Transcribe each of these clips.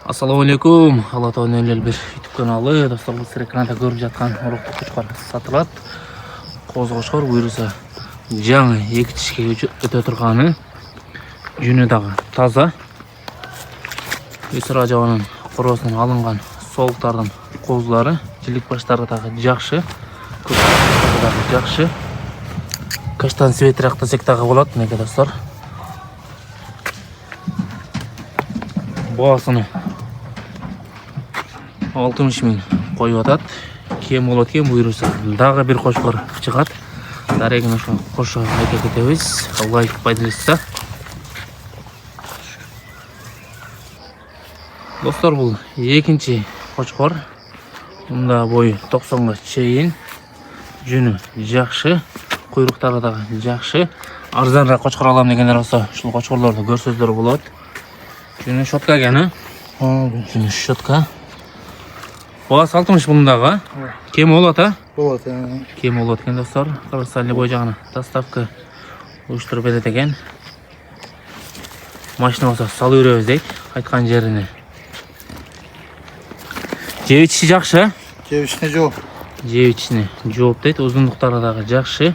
Assalomu alaykum. Alloh bir YouTube kanali. Dostlar, bu siz ekranda ko'rib жатқан uruqli qo'chqor sotiladi. Qo'z qo'chqor buyursa, жаңы екі тишке өте тұрғаны, жүнідағы таза. Өсір ажауының құросынан алынған солықтардың қозлары, жилік баштардағы жақшы, көптағы жақшы. Каштан светірақта сектағы болады, неге достар. Боғасыны 60 мин қойып атады. Кем болады кен бұйырса. Дағы бір қошқар шығады. Дарегін ұшын қошы айта кетеміз. Лайк пайдалысса. Достар, бұл екінші қошқар. Мұнда бойы 90-ға шейін. Жүні жақшы. Құйрықтары да жақшы. Арзанырақ қошқар аламын дегендер болса, шул қошқарларды көрсөздер болады. Жүні шотка гені. Жүні шотка. Бағасы 60 бұндағы. Кем болады, болады. Кем болады екен достар. Қырғызстан бой жағына доставка ұйыштырып береді екен. Машина болса салып береміз дейді, айтқан жеріне. Жебичі жақшы. Жебичіне жоқ. Жебичіне жоқ дейді. Ұзындықтары дағы жақшы.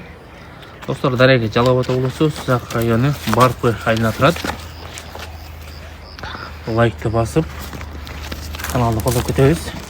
Достар, дареге Жалабата облысы, Сызақ районы Барпы айына тұрады. Лайкты басып, каналды қолдап кетеміз.